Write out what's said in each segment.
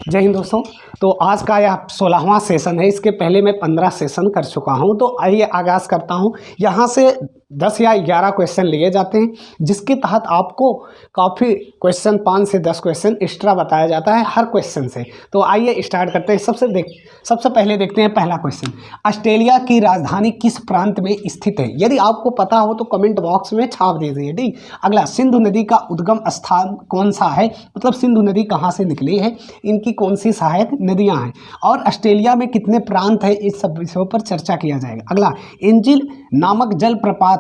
जय हिंद दोस्तों। तो आज का यह 16वां सेशन है। इसके पहले मैं 15 सेशन कर चुका हूं। तो आइए आगाज़ करता हूं। यहां से 10 या 11 क्वेश्चन लिए जाते हैं, जिसके तहत आपको काफ़ी क्वेश्चन 5 से 10 क्वेश्चन एक्स्ट्रा बताया जाता है हर क्वेश्चन से। तो आइए स्टार्ट करते हैं। सबसे पहले देखते हैं पहला क्वेश्चन। ऑस्ट्रेलिया की राजधानी किस प्रांत में स्थित है? यदि आपको पता हो तो कमेंट बॉक्स में छाप दीजिए। ठीक। अगला, सिंधु नदी का उद्गम स्थान कौन सा है? मतलब सिंधु नदी कहाँ से निकली है, इनकी कौन सी सहायक नदियां हैं, और ऑस्ट्रेलिया में कितने प्रांत हैं, इस सब विषयों पर चर्चा किया जाएगा। अगला, एंजिल नामक जलप्रपात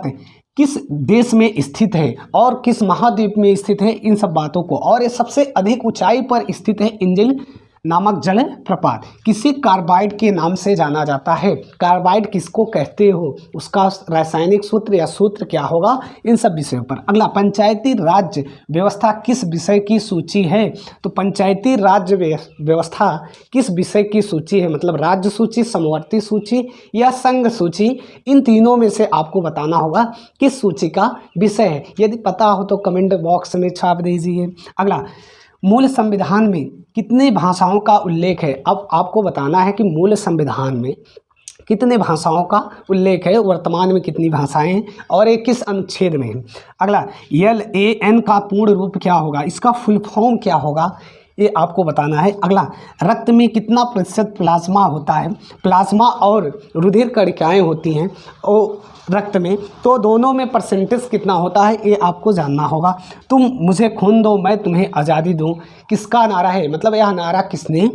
किस देश में स्थित है और किस महाद्वीप में स्थित है, इन सब बातों को। और ये सबसे अधिक ऊंचाई पर स्थित है एंजिल नामक जल प्रपात। किसी कार्बाइड के नाम से जाना जाता है? कार्बाइड किसको कहते हो, उसका रासायनिक सूत्र या सूत्र क्या होगा, इन सब विषयों पर। अगला, पंचायती राज्य व्यवस्था किस विषय की सूची है? तो पंचायती राज्य व्यवस्था किस विषय की सूची है? मतलब राज्य सूची, समवर्ती सूची या संघ सूची, इन तीनों में से आपको बताना होगा किस सूची का विषय है। यदि पता हो तो कमेंट बॉक्स में छाप दीजिए। अगला, मूल संविधान में कितनी भाषाओं का उल्लेख है? अब आपको बताना है कि मूल संविधान में कितने भाषाओं का उल्लेख है, वर्तमान में कितनी भाषाएं हैं और ये किस अनुच्छेद में है। अगला, LAN का पूर्ण रूप क्या होगा, इसका फुल फॉर्म क्या होगा, ये आपको बताना है। अगला, रक्त में कितना प्रतिशत प्लाज्मा होता है? प्लाज्मा और रुधिर कणिकाएं होती हैं और रक्त में, तो दोनों में परसेंटेज कितना होता है, ये आपको जानना होगा। तुम मुझे खून दो मैं तुम्हें आज़ादी दूं, किसका नारा है? मतलब यह नारा किसने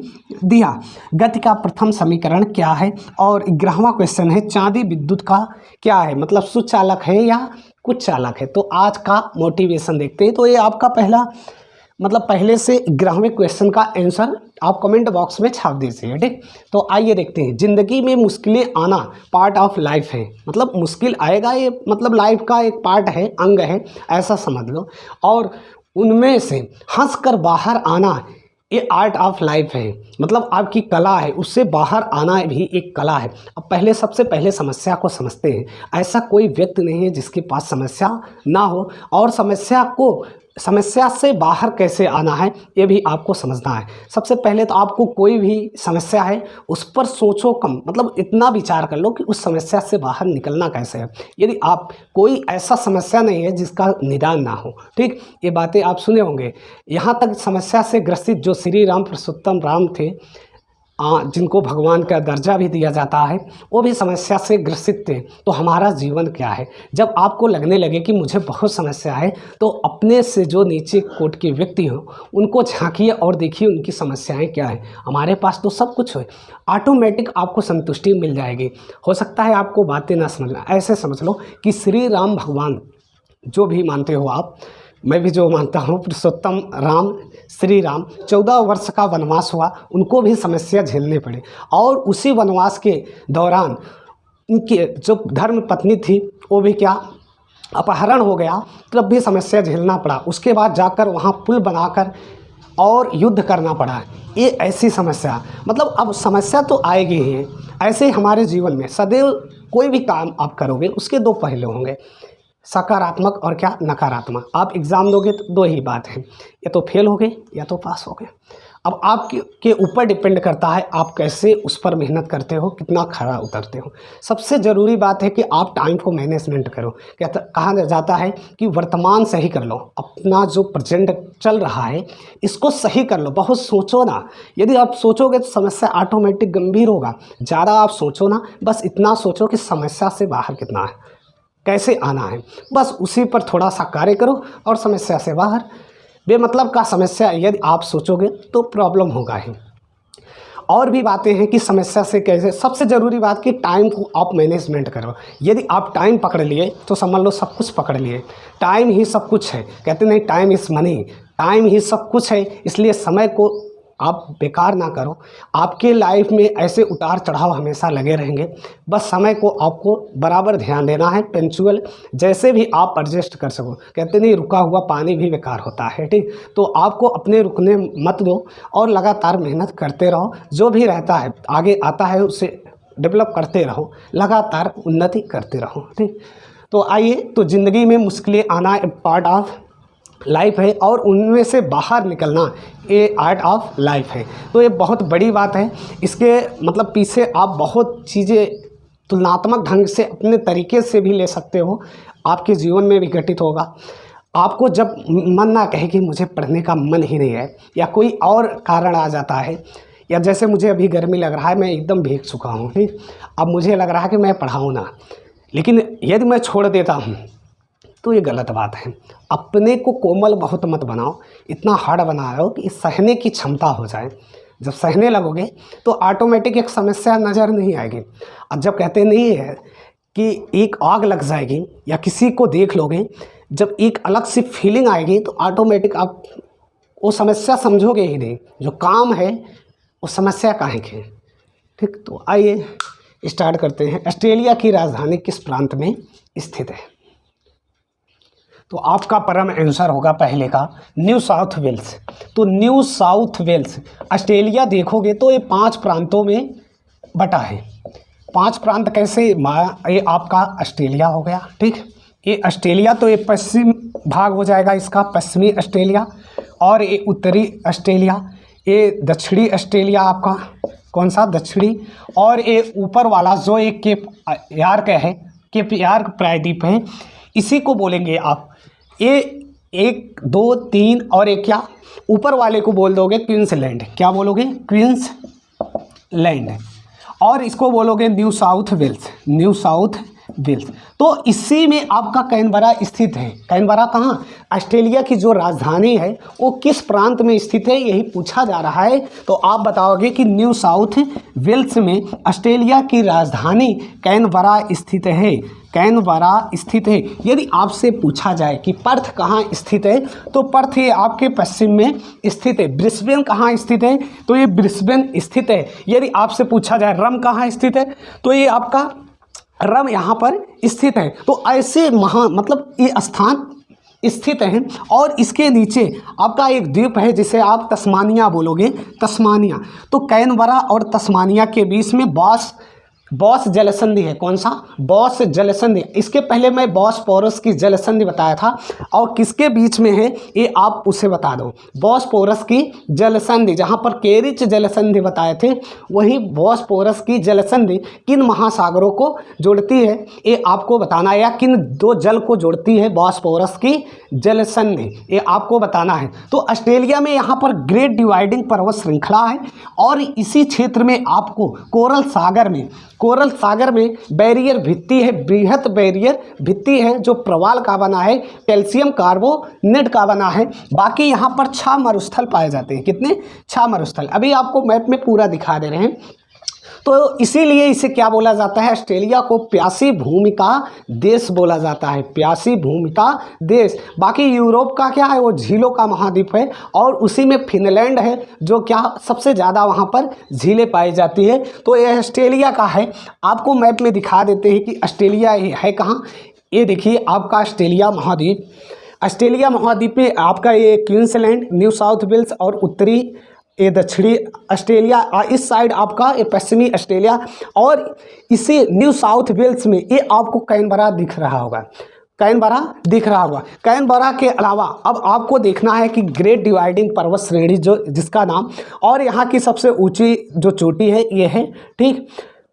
दिया? गति का प्रथम समीकरण क्या है? और 11वां क्वेश्चन है, चांदी विद्युत का क्या है? मतलब सुचालक है या कुछ चालक है? तो आज का मोटिवेशन देखते हैं। तो ये आपका पहले से 11वें क्वेश्चन का आंसर आप कमेंट बॉक्स में छाप दीजिए। ठीक। तो आइए देखते हैं। जिंदगी में मुश्किलें आना पार्ट ऑफ लाइफ है। मतलब मुश्किल आएगा, ये मतलब लाइफ का एक पार्ट है, अंग है, ऐसा समझ लो। और उनमें से हंसकर बाहर आना ये आर्ट ऑफ लाइफ है। मतलब आपकी कला है, उससे बाहर आना भी एक कला है। अब सबसे पहले समस्या को समझते हैं। ऐसा कोई व्यक्ति नहीं है जिसके पास समस्या ना हो, और समस्या से बाहर कैसे आना है ये भी आपको समझना है। सबसे पहले तो आपको कोई भी समस्या है उस पर सोचो कम, मतलब इतना विचार कर लो कि उस समस्या से बाहर निकलना कैसे है। यदि आप कोई ऐसा समस्या नहीं है जिसका निदान ना हो। ठीक। ये बातें आप सुने होंगे। यहाँ तक समस्या से ग्रसित जो श्री राम पुरुषोत्तम राम थे, जिनको भगवान का दर्जा भी दिया जाता है, वो भी समस्या से ग्रसित थे। तो हमारा जीवन क्या है? जब आपको लगने लगे कि मुझे बहुत समस्या है, तो अपने से जो नीचे कोट के व्यक्ति हों उनको झांकिए और देखिए उनकी समस्याएं क्या है। हमारे पास तो सब कुछ है, ऑटोमेटिक आपको संतुष्टि मिल जाएगी। हो सकता है आपको बातें ना समझना, ऐसे समझ लो कि श्री राम भगवान, जो भी मानते हो आप, मैं भी जो मानता हूँ, पुरुषोत्तम राम श्री राम, 14 वर्ष का वनवास हुआ, उनको भी समस्या झेलने पड़े। और उसी वनवास के दौरान उनके जो धर्म पत्नी थी वो भी क्या, अपहरण हो गया, तब भी समस्या झेलना पड़ा। उसके बाद जाकर वहाँ पुल बनाकर और युद्ध करना पड़ा। ये ऐसी समस्या, मतलब अब समस्या तो आएगी ही। ऐसे ही हमारे जीवन में सदैव कोई भी काम आप करोगे उसके दो पहलू होंगे, सकारात्मक और क्या, नकारात्मक। आप एग्ज़ाम दोगे तो दो ही बात है, या तो फेल हो गए या तो पास हो गए। अब आपके ऊपर डिपेंड करता है आप कैसे उस पर मेहनत करते हो, कितना खरा उतरते हो। सबसे ज़रूरी बात है कि आप टाइम को मैनेजमेंट करो। कहा जाता है कि वर्तमान सही कर लो, अपना जो प्रेजेंट चल रहा है इसको सही कर लो। बहुत सोचो ना, यदि आप सोचोगे तो समस्या ऑटोमेटिक गंभीर होगा। ज़्यादा आप सोचो ना, बस इतना सोचो कि समस्या से बाहर कितना है, कैसे आना है, बस उसी पर थोड़ा सा कार्य करो और समस्या से बाहर। बेमतलब का समस्या यदि आप सोचोगे तो प्रॉब्लम होगा ही। और भी बातें हैं कि समस्या से कैसे। सबसे ज़रूरी बात कि टाइम को आप मैनेजमेंट करो। यदि आप टाइम पकड़ लिए तो समझ लो सब कुछ पकड़ लिए। टाइम ही सब कुछ है, कहते नहीं टाइम इज़ मनी, टाइम ही सब कुछ है। इसलिए समय को आप बेकार ना करो। आपके लाइफ में ऐसे उतार चढ़ाव हमेशा लगे रहेंगे, बस समय को आपको बराबर ध्यान देना है, पंक्चुअल, जैसे भी आप एडजस्ट कर सको। कहते नहीं रुका हुआ पानी भी बेकार होता है। ठीक। तो आपको अपने रुकने मत दो और लगातार मेहनत करते रहो। जो भी रहता है आगे आता है उसे डेवलप करते रहो, लगातार उन्नति करते रहो। ठीक। तो आइए, तो ज़िंदगी में मुश्किलें आना पार्ट ऑफ लाइफ है और उनमें से बाहर निकलना ये आर्ट ऑफ लाइफ है। तो ये बहुत बड़ी बात है। इसके मतलब पीछे आप बहुत चीज़ें तुलनात्मक ढंग से अपने तरीके से भी ले सकते हो, आपके जीवन में भी घटित होगा। आपको जब मन ना कहे कि मुझे पढ़ने का मन ही नहीं है या कोई और कारण आ जाता है, या जैसे मुझे अभी गर्मी लग रहा है, मैं एकदम भीग चुका हूँ, ठीक, अब मुझे लग रहा है कि मैं पढ़ाऊँ ना, लेकिन यदि मैं छोड़ देता हूँ तो ये गलत बात है। अपने को कोमल बहुत मत बनाओ, इतना हार्ड बनाओ कि सहने की क्षमता हो जाए। जब सहने लगोगे तो ऑटोमेटिक एक समस्या नज़र नहीं आएगी। अब जब कहते नहीं है कि एक आग लग जाएगी या किसी को देख लोगे, जब एक अलग सी फीलिंग आएगी तो ऑटोमेटिक आप वो समस्या समझोगे ही नहीं। जो काम है वो समस्या काहे की, ठीक। तो आइए स्टार्ट करते हैं। ऑस्ट्रेलिया की राजधानी किस प्रांत में स्थित है? तो आपका परम आंसर होगा पहले का न्यू साउथ वेल्स। तो न्यू साउथ वेल्स ऑस्ट्रेलिया देखोगे तो ये 5 प्रांतों में बटा है। 5 प्रांत कैसे? ये आपका ऑस्ट्रेलिया हो गया, ठीक। ये ऑस्ट्रेलिया तो ये पश्चिम भाग हो जाएगा इसका, पश्चिमी ऑस्ट्रेलिया, और ये उत्तरी ऑस्ट्रेलिया, ये दक्षिणी ऑस्ट्रेलिया आपका कौन सा दक्षिणी, और ये ऊपर वाला जो एक केप यार्क है, केप यार्क प्रायद्वीप है, इसी को बोलेंगे आप। ये 1 2 3 और एक क्या ऊपर वाले को बोल दोगे क्वींसलैंड। क्या बोलोगे? क्वींसलैंड। और इसको बोलोगे New South Wales, New South Wales. तो इसी में आपका कैनबरा स्थित है। कैनबरा कहाँ? ऑस्ट्रेलिया की जो राजधानी है वो किस प्रांत में स्थित है, यही पूछा जा रहा है। तो आप बताओगे कि न्यू साउथ वेल्स में ऑस्ट्रेलिया की राजधानी कैनबरा स्थित है। कैनबरा स्थित है। यदि आपसे पूछा जाए कि पर्थ कहाँ स्थित है, तो पर्थ ये आपके पश्चिम में स्थित है। ब्रिस्बेन कहाँ स्थित है? तो ये ब्रिस्बेन स्थित है। यदि आपसे पूछा जाए रम कहाँ स्थित है, तो ये आपका रम यहाँ पर स्थित है। तो ऐसे मतलब ये स्थान स्थित हैं। और इसके नीचे आपका एक द्वीप है जिसे आप तस्मानिया बोलोगे, तस्मानिया। तो कैनबरा और तस्मानिया के बीच में बॉस जलसंधि है। कौन सा? बॉस जलसंधि। इसके पहले मैं बॉसपोरस की जलसंधि बताया था, और किसके बीच में है ये आप उसे बता दो। बॉसपोरस की जलसंधि, जहाँ पर केरिच जलसंधि बताए थे, वही बॉसपोरस की जलसंधि किन महासागरों को जोड़ती है ये आपको बताना है, या किन 2 जल को जोड़ती है बॉसपोरस की जलसंधि, ये आपको बताना है। तो ऑस्ट्रेलिया में यहाँ पर ग्रेट डिवाइडिंग पर्वत श्रृंखला है, और इसी क्षेत्र में आपको कोरल सागर में बैरियर भित्ति है, बृहत बैरियर भित्ति है जो प्रवाल का बना है, कैल्शियम कार्बोनेट का बना है। बाकी यहाँ पर 6 मरुस्थल पाए जाते हैं। कितने? 6 मरुस्थल। अभी आपको मैप में पूरा दिखा दे रहे हैं। तो इसीलिए इसे क्या बोला जाता है? ऑस्ट्रेलिया को प्यासी भूमि का देश बोला जाता है, प्यासी भूमि का देश। बाकी यूरोप का क्या है? वो झीलों का महाद्वीप है, और उसी में फिनलैंड है जो क्या सबसे ज़्यादा वहाँ पर झीलें पाई जाती है। तो ये ऑस्ट्रेलिया का है। आपको मैप में दिखा देते हैं कि ऑस्ट्रेलिया है कहाँ। ये देखिए आपका ऑस्ट्रेलिया महाद्वीप। ऑस्ट्रेलिया महाद्वीप में आपका ये क्वींसलैंड, न्यू साउथ वेल्स और उत्तरी ये दक्षिणी ऑस्ट्रेलिया, इस साइड आपका ये पश्चिमी ऑस्ट्रेलिया, और इसी न्यू साउथ वेल्स में ये आपको कैनबरा दिख रहा होगा। कैनबरा दिख रहा होगा। कैनबरा के अलावा अब आपको देखना है कि ग्रेट डिवाइडिंग पर्वत श्रेणी जो जिसका नाम, और यहाँ की सबसे ऊंची जो चोटी है ये है, ठीक,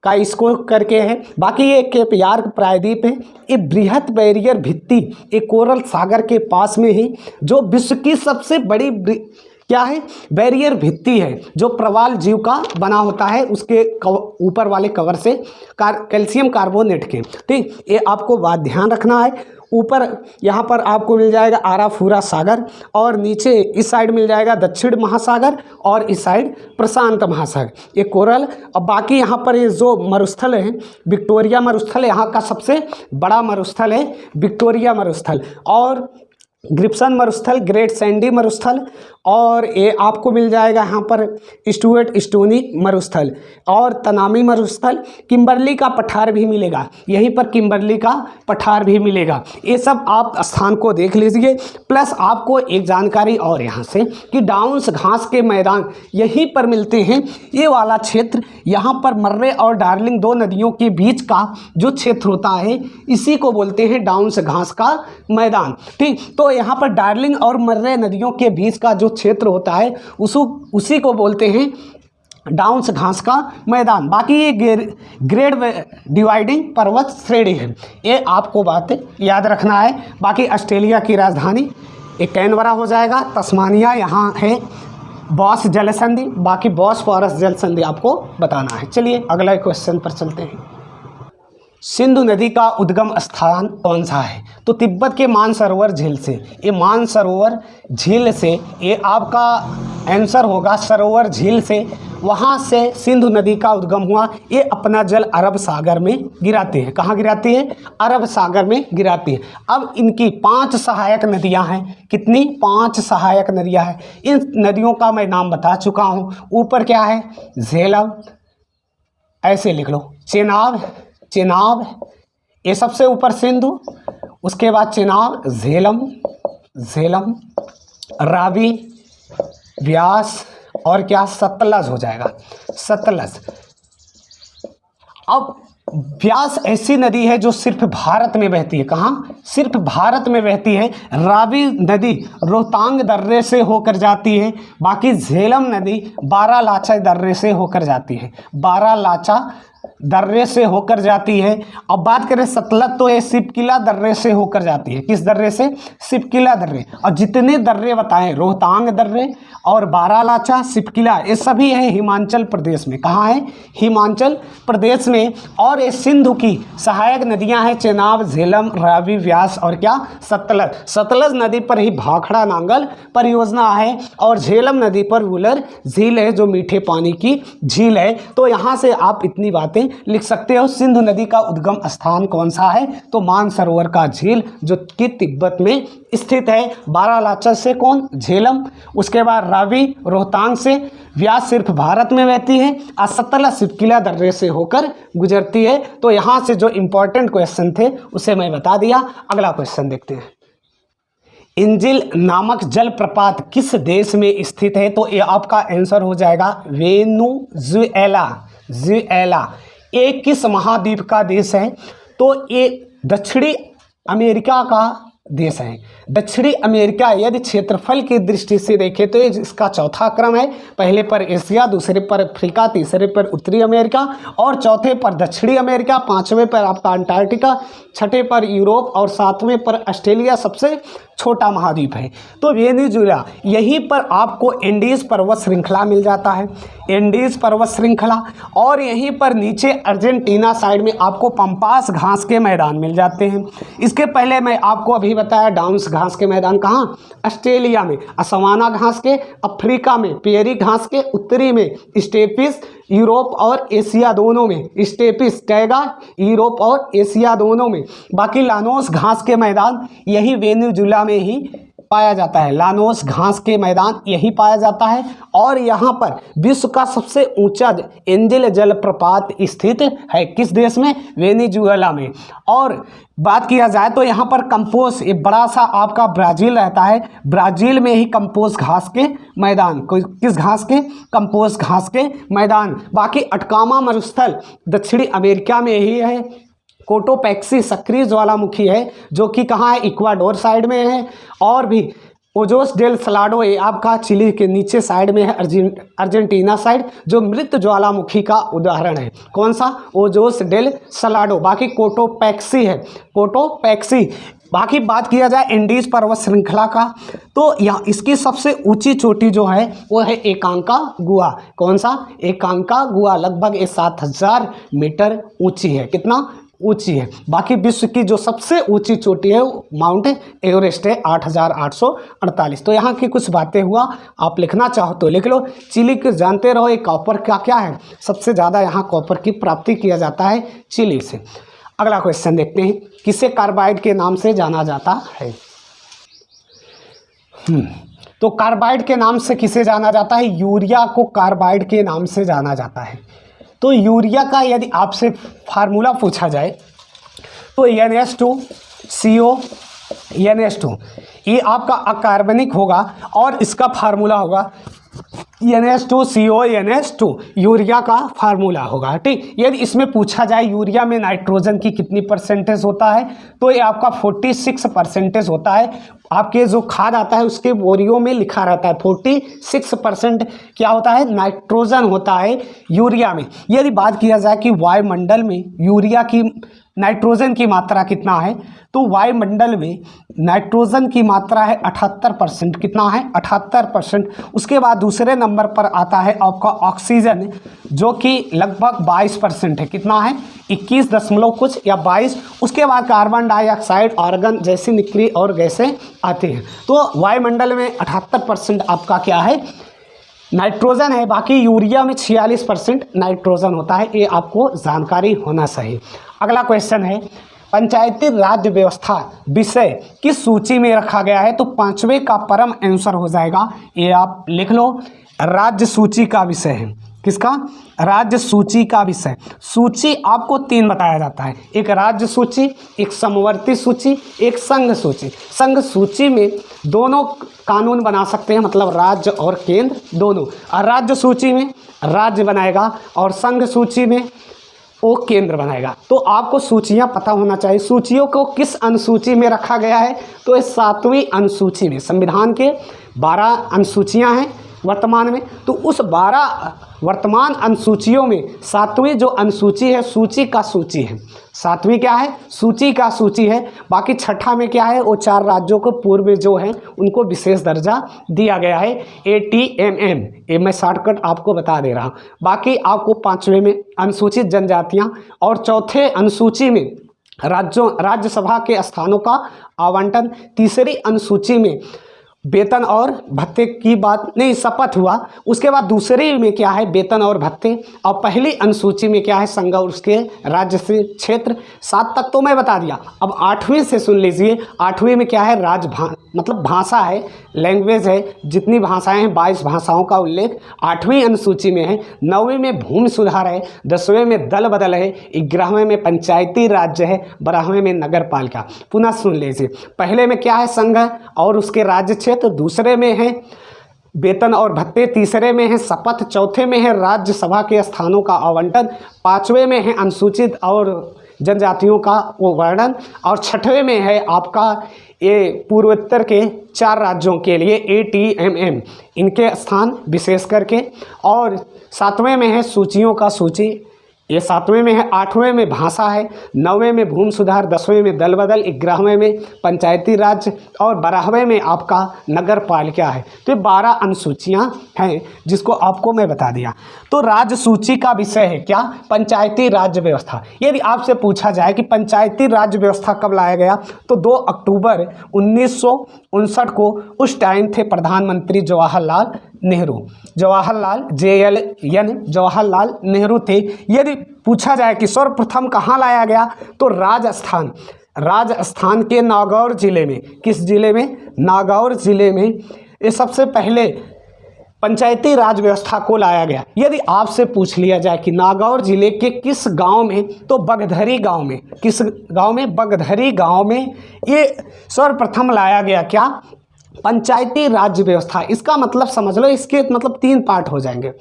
का इसको करके है। बाकी ये केप यार्क प्रायद्वीप है। ये बृहत बैरियर भित्ति ये कोरल सागर के पास में ही जो विश्व की सबसे बड़ी क्या है? बैरियर भित्ति है, जो प्रवाल जीव का बना होता है उसके ऊपर वाले कवर से कैल्शियम कार्बोनेट के, ठीक। ये आपको बात ध्यान रखना है। ऊपर यहाँ पर आपको मिल जाएगा आराफूरा सागर, और नीचे इस साइड मिल जाएगा दक्षिण महासागर, और इस साइड प्रशांत महासागर, ये कोरल। और बाकी यहाँ पर ये जो मरुस्थल है, विक्टोरिया मरुस्थल यहाँ का सबसे बड़ा मरुस्थल है, विक्टोरिया मरुस्थल, और ग्रिप्सन मरुस्थल, ग्रेट सैंडी मरुस्थल, और ये आपको मिल जाएगा यहाँ पर स्टुअर्ट स्टोनी मरुस्थल और तनामी मरुस्थल। किम्बरली का पठार भी मिलेगा, यहीं पर किम्बरली का पठार भी मिलेगा। ये सब आप स्थान को देख लीजिए। प्लस आपको एक जानकारी और यहाँ से कि डाउन्स घास के मैदान यहीं पर मिलते हैं। ये वाला क्षेत्र यहाँ पर मर्रे और डार्लिंग 2 नदियों के बीच का जो क्षेत्र होता है इसी को बोलते हैं डाउन्स घास का मैदान, ठीक। तो यहाँ पर डार्लिंग और मर्रे नदियों के बीच का जो क्षेत्र होता है उसी को बोलते हैं डाउन्स घास का मैदान। बाकी ये ग्रेड डिवाइडिंग पर्वत श्रेणी है, ये आपको बात याद रखना है। बाकी ऑस्ट्रेलिया की राजधानी एक कैनबरा हो जाएगा। तस्मानिया यहाँ है। बॉस जल संधि, बाकी बॉस्फोरस जल संधि आपको बताना है। चलिए अगला क्वेश्चन पर चलते हैं। सिंधु नदी का उद्गम स्थान कौन सा है? तो तिब्बत के मानसरोवर झील से। ये मानसरोवर झील से, ये आपका आंसर होगा सरोवर झील से। वहाँ से सिंधु नदी का उद्गम हुआ। ये अपना जल अरब सागर में गिराती है। कहाँ गिराती है? अरब सागर में गिराती है। अब इनकी 5 सहायक नदियाँ हैं। कितनी? 5 सहायक नदियाँ हैं। इन नदियों का मैं नाम बता चुका हूँ। ऊपर क्या है? झेलम, ऐसे लिख लो, चेनाब, ये सबसे ऊपर सिंधु, उसके बाद चेनाब, झेलम, रावी, व्यास और क्या? सतलज हो जाएगा, सतलज। अब व्यास ऐसी नदी है जो सिर्फ भारत में बहती है। कहाँ? सिर्फ भारत में बहती है। रावी नदी रोहतांग दर्रे से होकर जाती है। बाकी झेलम नदी बारालाचा दर्रे से होकर जाती है, बारालाचा दर्रे से होकर जाती है। अब बात करें सतलज, तो ये सिपकिला दर्रे से होकर जाती है। किस दर्रे से? सिपकिला दर्रे। और जितने दर्रे बताएं, रोहतांग दर्रे और बारालाचा, सिपकिला, ये सभी है हिमाचल प्रदेश में। कहाँ है? हिमाचल प्रदेश में। और ये सिंधु की सहायक नदियां हैं चेनाब, झेलम, रावी, व्यास और क्या? सतलज। सतलज नदी पर ही भाखड़ा नांगल परियोजना है और झेलम नदी पर वुलर झील है जो मीठे पानी की झील है। तो यहाँ से आप इतनी बातें लिख सकते हो। सिंधु नदी का उद्गम स्थान कौन सा है? तो मानसरोवर का झील जो कि तिब्बत में स्थित है। बारालाचा से कौन? झेलम, उसके बाद रावी रोहतांग से, व्यास सिर्फ भारत में बहती है और सतलज सिपकिला दर्रे से होकर गुजरती है। तो यहाँ से जो इंपॉर्टेंट क्वेश्चन थे उसे मैं बता दिया। अगला क्वेश्चन देखते हैं। इंजिल नामक जलप्रपात किस देश में स्थित है? तो ये आपका आंसर हो जाएगा वेनेजुएला। ये किस महाद्वीप का देश है? तो ये दक्षिणी अमेरिका का देश है। दक्षिणी अमेरिका यदि क्षेत्रफल की दृष्टि से देखें तो इसका चौथा क्रम है। पहले पर एशिया, दूसरे पर अफ्रीका, तीसरे पर उत्तरी अमेरिका और चौथे पर दक्षिणी अमेरिका, पांचवें पर आपका अंटार्कटिका, छठे पर यूरोप और सातवें पर ऑस्ट्रेलिया सबसे छोटा महाद्वीप है। तो वेनेजुएला, यहीं पर आपको एंडीज पर्वत श्रृंखला मिल जाता है, एंडीज पर्वत श्रृंखला। और यहीं पर नीचे अर्जेंटीना साइड में आपको पंपास घास के मैदान मिल जाते हैं। इसके पहले मैं आपको अभी बताया डाउन्स घास के मैदान कहाँ? ऑस्ट्रेलिया में। असवाना घास के अफ्रीका में, पेरी घास के उत्तरी में, स्टेपिस यूरोप और एशिया दोनों में, स्टेपिस कहेगा यूरोप और एशिया दोनों में। बाकी लानोस घास के मैदान यही वेनेजुएला में ही पाया जाता है। लानोस घास के मैदान यही पाया जाता है। और यहाँ पर विश्व का सबसे ऊंचा एंजिल जलप्रपात स्थित है। किस देश में? वेनेजुएला में। और बात किया जाए तो यहाँ पर कंपोज, ये बड़ा सा आपका ब्राज़ील रहता है। ब्राज़ील में ही कंपोज घास के मैदान, किस घास के? कंपोज घास के मैदान। बाकी अटकामा मरुस्थल दक्षिणी अमेरिका में ही है। कोटोपैक्सी सक्रिय ज्वालामुखी है जो कि कहाँ है? इक्वाडोर साइड में है। और भी ओजोस डेल सलाडो, ये आपका चिली के नीचे साइड में है, अर्जेंटीना साइड, जो मृत ज्वालामुखी का उदाहरण है। कौन सा? Ojos del Salado. बाकी कोटोपैक्सी है, कोटोपैक्सी। बाकी बात किया जाए एंडीज पर्वत श्रृंखला का, तो यहाँ इसकी सबसे ऊंची चोटी जो है वो है एकांका गुआ। कौन सा? एकांका गुआ। लगभग ये 7000 मीटर ऊंची है। कितना ऊंची है? बाकी विश्व की जो सबसे ऊंची चोटी है वो माउंट एवरेस्ट है, 8848। तो यहाँ की कुछ बातें हुआ, आप लिखना चाहो तो लिख लो। चिली के जानते रहो, ये कॉपर का क्या है? सबसे ज़्यादा यहाँ कॉपर की प्राप्ति किया जाता है चिली से। अगला क्वेश्चन देखते हैं। किसे कार्बाइड के नाम से जाना जाता है? तो कार्बाइड के नाम से किसे जाना जाता है? यूरिया को कार्बाइड के नाम से जाना जाता है। तो यूरिया का यदि आपसे फार्मूला पूछा जाए तो NH2CO NH2, ये आपका अकार्बनिक होगा और इसका फार्मूला होगा NH2CO NH2 यूरिया का फार्मूला होगा। ठीक, यदि इसमें पूछा जाए यूरिया में नाइट्रोजन की कितनी परसेंटेज होता है, तो ये आपका 46% होता है। आपके जो खाद आता है उसके बोरियों में लिखा रहता है 46% क्या होता है, नाइट्रोजन होता है यूरिया में। यदि बात किया जाए कि वायुमंडल में यूरिया की नाइट्रोजन की मात्रा कितना है, तो वायुमंडल में नाइट्रोजन की मात्रा है 78%। कितना है, 78%। उसके बाद दूसरे नंबर पर आता है आपका ऑक्सीजन, जो कि लगभग 22% है। कितना है, 21 दशमलव कुछ या 22। उसके बाद कार्बन डाइऑक्साइड, आर्गन जैसी निकली और गैसें आती हैं। तो वायुमंडल में 78% आपका क्या है, नाइट्रोजन है। बाकी यूरिया में 46% नाइट्रोजन होता है। ये आपको जानकारी होना चाहिए। अगला क्वेश्चन है, पंचायती राज्य व्यवस्था विषय किस सूची में रखा गया है, तो 5वें का परम आंसर हो जाएगा। ये आप लिख लो, राज्य सूची का विषय है। किसका, राज्य सूची का विषय। सूची आपको 3 बताया जाता है, एक राज्य सूची, एक समवर्ती सूची, एक संघ सूची। संघ सूची में दोनों कानून बना सकते हैं, मतलब राज्य और केंद्र दोनों। और राज्य सूची में राज्य बनाएगा और संघ सूची में वो केंद्र बनाएगा। तो आपको सूचियां पता होना चाहिए। सूचियों को किस अनुसूची में रखा गया है, तो इस 7वीं अनुसूची में। संविधान के 12 अनुसूचियां हैं वर्तमान में, तो उस 12 वर्तमान अनुसूचियों में 7वीं जो अनुसूची है, सूची का सूची है। 7वीं क्या है, सूची का सूची है। बाकी 6ठा में क्या है, वो 4 राज्यों को पूर्व में जो है उनको विशेष दर्जा दिया गया है, ATMM। ये मैं शॉर्टकट आपको बता दे रहा हूँ। बाकी आपको 5वें में अनुसूचित जनजातियाँ और चौथे अनुसूची में राज्यसभा के स्थानों का आवंटन। तीसरी अनुसूची में वेतन और भत्ते की बात नहीं, शपथ हुआ। उसके बाद दूसरी में क्या है, वेतन और भत्ते। और पहली अनुसूची में क्या है, संघ और उसके राज्य से क्षेत्र। 7 तक तो मैं बता दिया। अब 8वीं से सुन लीजिए। 8वीं में क्या है, मतलब भाषा है, लैंग्वेज है। जितनी भाषाएं हैं 22 भाषाओं का उल्लेख 8वीं अनुसूची में है। 9वीं में भूमि सुधार है। 10वें में दल बदल है। 11वें में पंचायती राज्य है। 12वें में नगर पालिका। पुनः सुन लीजिए, पहले में क्या है, संघ और उसके राज्य क्षेत्र। दूसरे में है वेतन और भत्ते। तीसरे में है शपथ। चौथे में है राज्यसभा के स्थानों का आवंटन। 5वें में है अनुसूचित और जनजातियों का वो वर्णन। और 6वें में है आपका ये पूर्वोत्तर के 4 राज्यों के लिए ATMM, इनके स्थान विशेष करके। और 7वें में है सूचियों का सूची, ये 7वें में है। 8वें में भाषा है। 9वें में भूमि सुधार। 10वें में दल बदल। 11वें में पंचायती राज्य और 12वें में आपका नगर पालिका है। तो ये 12 अनुसूचियां हैं जिसको आपको मैं बता दिया। तो राज्य सूची का विषय है क्या, पंचायती राज्य व्यवस्था। यदि आपसे पूछा जाए कि पंचायती राज्य व्यवस्था कब लाया गया, तो 2 अक्टूबर 1959 को उस टाइम थे प्रधानमंत्री जवाहरलाल नेहरू। जवाहरलाल जवाहरलाल नेहरू थे। यदि पूछा जाए कि सर्वप्रथम कहाँ लाया गया, तो राजस्थान के नागौर जिले में। किस जिले में, नागौर जिले में ये सबसे पहले पंचायती राज व्यवस्था को लाया गया। यदि आपसे पूछ लिया जाए कि नागौर जिले के किस गांव में, तो बगधरी गांव में। किस गांव में, बगधरी गांव में ये सर्वप्रथम लाया गया क्या, पंचायती राज्य व्यवस्था। इसका मतलब समझ लो, इसके मतलब 3 पार्ट हो जाएंगे।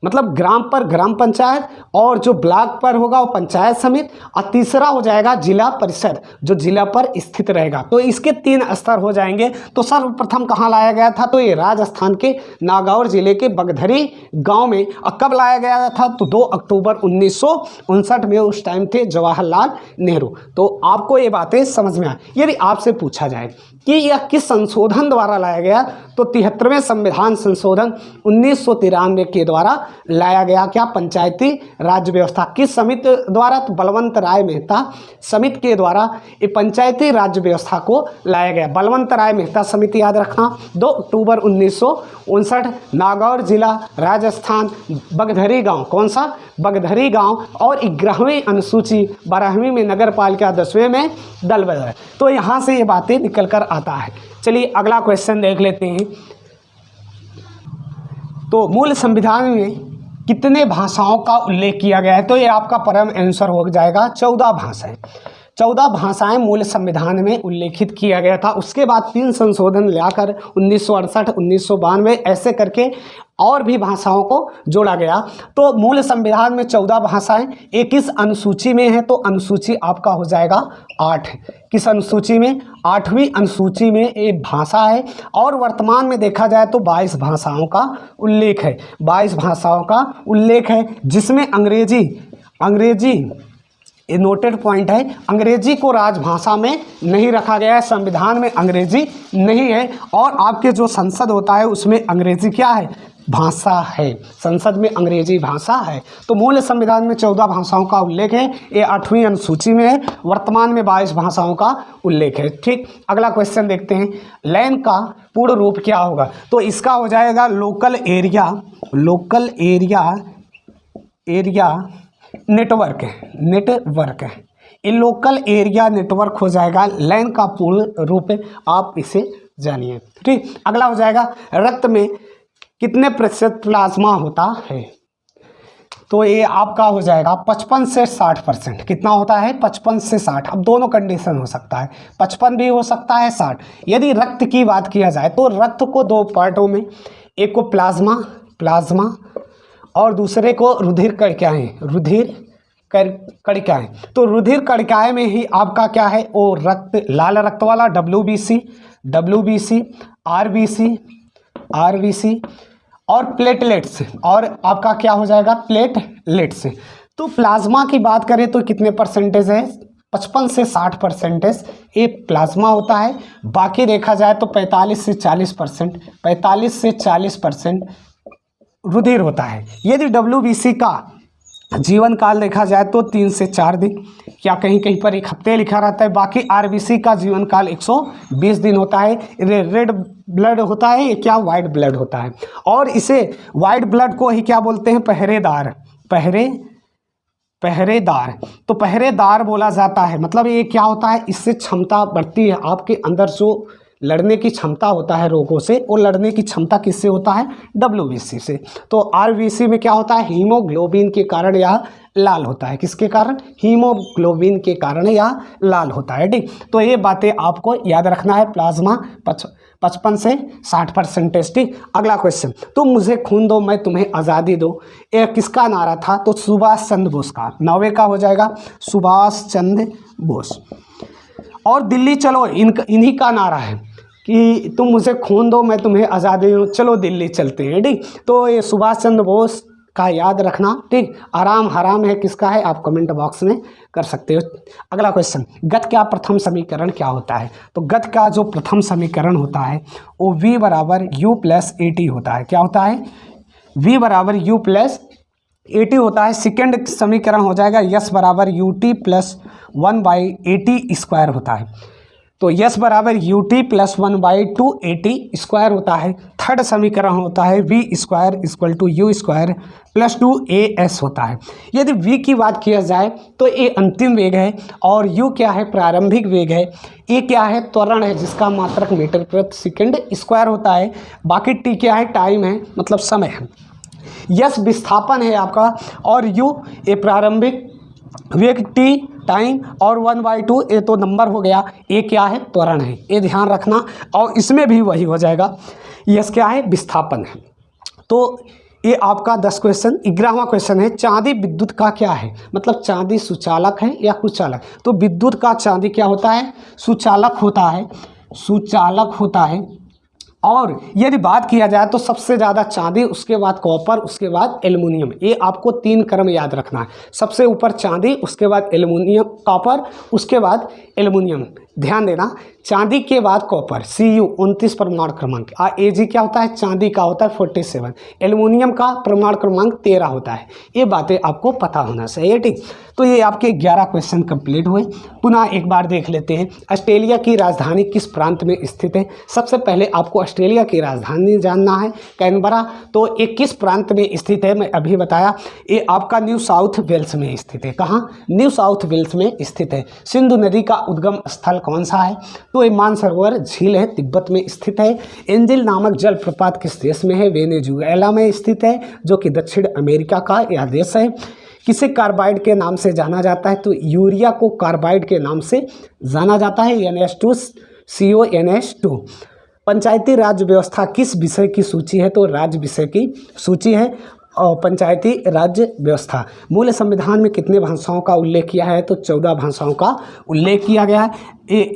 मतलब ग्राम पर ग्राम पंचायत, और जो ब्लॉक पर होगा वो पंचायत समिति, और तीसरा हो जाएगा जिला परिषद, जो जिला पर स्थित रहेगा। तो इसके 3 स्तर हो जाएंगे। तो सर्वप्रथम कहाँ लाया गया था, तो ये राजस्थान के नागौर जिले के बगधरी गांव में। और कब लाया गया था, तो 2 अक्टूबर 1959 में। उस टाइम थे जवाहरलाल नेहरू। तो आपको ये बातें समझ में आए। यदि आपसे पूछा जाए कि यह किस संशोधन द्वारा लाया गया, तो 73वें संविधान संशोधन 1993 के द्वारा लाया गया क्या, पंचायती राज्य व्यवस्था। किस समिति द्वारा, तो बलवंत राय मेहता समिति के द्वारा ये पंचायती राज्य व्यवस्था को लाया गया। बलवंत राय मेहता समिति याद रखना। 2 अक्टूबर 1959, नागौर जिला, राजस्थान, बगधरी गांव। कौन सा, बगधरी गांव। और 11वीं अनुसूची, 12वीं में नगर पालिका, 10वें में दल बदल। तो यहाँ से ये बातें निकल कर आता है। चलिए अगला क्वेश्चन देख लेते हैं। तो मूल संविधान में कितने भाषाओं का उल्लेख किया गया है, तो ये आपका परम आंसर हो जाएगा 14 भाषाएं। 14 भाषाएं मूल संविधान में उल्लेखित किया गया था। उसके बाद 3 संशोधन लाकर 1968, 1992 ऐसे करके और भी भाषाओं को जोड़ा गया। तो मूल संविधान में 14 भाषाएं, एक किस अनुसूची में है, तो अनुसूची आपका हो जाएगा 8। किस अनुसूची में? 8वीं अनुसूची में एक भाषा है। और वर्तमान में देखा जाए तो 22 भाषाओं का उल्लेख है, 22 भाषाओं का उल्लेख है, जिसमें अंग्रेजी ये नोटेड पॉइंट है, अंग्रेजी को राजभाषा में नहीं रखा गया है, संविधान में अंग्रेजी नहीं है। और आपके जो संसद होता है उसमें अंग्रेजी क्या है? भाषा है, संसद में अंग्रेजी भाषा है। तो मूल संविधान में 14 भाषाओं का उल्लेख है, ये 8वीं अनुसूची में है। वर्तमान में 22 भाषाओं का उल्लेख है। ठीक, अगला क्वेश्चन देखते हैं, लैन का पूर्ण रूप क्या होगा? तो इसका हो जाएगा लोकल एरिया नेटवर्क है। ये लोकल एरिया नेटवर्क हो जाएगा, लैन का पूर्ण रूप आप इसे जानिए। ठीक, अगला हो जाएगा रक्त में कितने प्रतिशत प्लाज्मा होता है? तो ये आपका हो जाएगा 55 से 60%। कितना होता है? 55 से 60। अब दोनों कंडीशन हो सकता है, 55 भी हो सकता है, 60। यदि रक्त की बात किया जाए तो रक्त को 2 पार्टों में, एक को प्लाज्मा और दूसरे को रुधिर कणिकाएं। तो रुधिर कणिकाएं में ही आपका क्या है? वो रक्त, लाल रक्त वाला WBC, RBC और प्लेटलेट्स, और आपका क्या हो जाएगा? प्लेटलेट्स। तो प्लाज्मा की बात करें तो कितने परसेंटेज है? 55 से 60% ये प्लाज्मा होता है। बाकी देखा जाए तो 45 से 40% रुधिर होता है। यदि WBC का जीवन काल देखा जाए तो 3 से 4 दिन, या कहीं कहीं पर 1 हफ्ते लिखा रहता है। बाकी RBC का जीवन काल 120 दिन होता है। रेड ब्लड होता है, ये क्या? वाइट ब्लड होता है। और इसे वाइट ब्लड को ही क्या बोलते हैं? पहरेदार। तो पहरेदार बोला जाता है, मतलब ये क्या होता है? इससे क्षमता बढ़ती है, आपके अंदर जो लड़ने की क्षमता होता है रोगों से, वो लड़ने की क्षमता किससे होता है? WBC से। तो RBC में क्या होता है? हीमोग्लोबिन के कारण यह लाल होता है। किसके कारण? हीमोग्लोबिन के कारण यह लाल होता है। ठीक, तो ये बातें आपको याद रखना है। प्लाज्मा 55 से 60%। ठीक, अगला क्वेश्चन, तुम मुझे खून दो मैं तुम्हें आज़ादी दो, यह किसका नारा था? तो सुभाष चंद्र बोस का। 9वें का हो जाएगा सुभाष चंद्र बोस। और दिल्ली चलो इन्हीं का नारा है कि तुम मुझे खून दो मैं तुम्हें आज़ादी दूँ, चलो दिल्ली चलते हैं। ठीक, तो ये सुभाष चंद्र बोस का याद रखना। ठीक, आराम हराम है किसका है? आप कमेंट बॉक्स में कर सकते हो। अगला क्वेश्चन, गति का प्रथम समीकरण क्या होता है? तो गति का जो प्रथम समीकरण होता है वो V = U + AT होता है। क्या होता है? V = U + AT होता है। सेकेंड समीकरण हो जाएगा S = UT + 1/AT² होता है। तो S = UT + 1/2AT² होता है। थर्ड समीकरण होता है V² = U² + 2AS होता है। यदि V की बात किया जाए तो ये अंतिम वेग है, और U क्या है? प्रारंभिक वेग है। A क्या है? त्वरण है, जिसका मात्रक मीटर प्रति सेकंड स्क्वायर होता है। बाकी T क्या है? टाइम है, मतलब समय है। S विस्थापन है आपका, और U ये प्रारंभिक वेग, T टाइम, और 1/2 ये तो नंबर हो गया। A क्या है? त्वरण है, ये ध्यान रखना। और इसमें भी वही हो जाएगा। S क्या है? विस्थापन है। तो ये आपका 10 क्वेश्चन। 11वां क्वेश्चन है, चांदी विद्युत का क्या है? मतलब चांदी सुचालक है या कुचालक? तो विद्युत का चांदी क्या होता है? सुचालक होता है। और यदि बात किया जाए तो सबसे ज़्यादा चांदी, उसके बाद कॉपर, उसके बाद एल्युमिनियम। ये आपको 3 क्रम याद रखना है। सबसे ऊपर चांदी, उसके बाद एल्युमिनियम, कॉपर, उसके बाद एल्युमिनियम। ध्यान देना, चांदी के बाद कॉपर Cu 29 परमाणु क्रमांक, Ag क्या होता है? चांदी का होता है 47, एल्युमिनियम का परमाणु क्रमांक 13 होता है। ये बातें आपको पता होना चाहिए। ठीक, तो ये आपके 11 क्वेश्चन कंप्लीट हुए। पुनः एक बार देख लेते हैं, ऑस्ट्रेलिया की राजधानी किस प्रांत में स्थित है? सबसे पहले आपको ऑस्ट्रेलिया की राजधानी जानना है, कैनबरा। तो ये किस प्रांत में स्थित है? मैं अभी बताया, ये आपका न्यू साउथ वेल्स में स्थित है। कहाँ? न्यू साउथ वेल्स में स्थित है। सिंधु नदी का उद्गम स्थल कौन सा है? तो ये मानसरोवर झील है, तिब्बत में स्थित है। एंजिल नामक जलप्रपात किस देश में है? वेनेजुएला में स्थित है, जो कि दक्षिण अमेरिका का यह देश है। किसे कार्बाइड के नाम से जाना जाता है? तो यूरिया को कार्बाइड के नाम से जाना जाता है, NH2CO NH2। पंचायती राज व्यवस्था किस विषय की सूची है? तो राज्य विषय की सूची है और पंचायती राज्य व्यवस्था। मूल संविधान में कितने भाषाओं का उल्लेख किया है? तो 14 भाषाओं का उल्लेख किया गया है।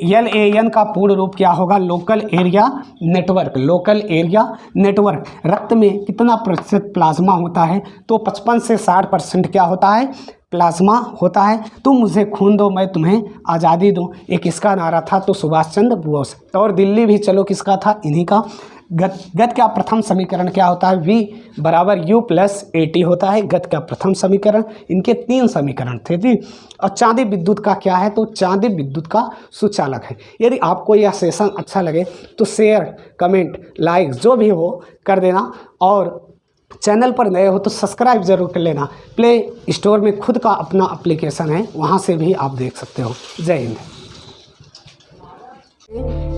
LAN का पूर्ण रूप क्या होगा? Local area network. Local area network. रक्त में कितना प्रतिशत प्लाज्मा होता है? तो 55 से 60% क्या होता है? प्लाज्मा होता है। तुम मुझे खून दो मैं तुम्हें आज़ादी दूँ, एक किसका नारा था? तो सुभाष चंद्र बोस। और दिल्ली भी चलो किसका था? इन्हीं का। गत का प्रथम समीकरण क्या होता है? V = U+AT होता है गत का प्रथम समीकरण। इनके 3 समीकरण थे जी। और चांदी विद्युत का क्या है? तो चांदी विद्युत का सुचालक है। यदि आपको यह सेशन अच्छा लगे तो शेयर, कमेंट, लाइक जो भी हो कर देना, और चैनल पर नए हो तो सब्सक्राइब जरूर कर लेना। प्ले स्टोर में खुद का अपना एप्लीकेशन है, वहाँ से भी आप देख सकते हो। जय हिंद।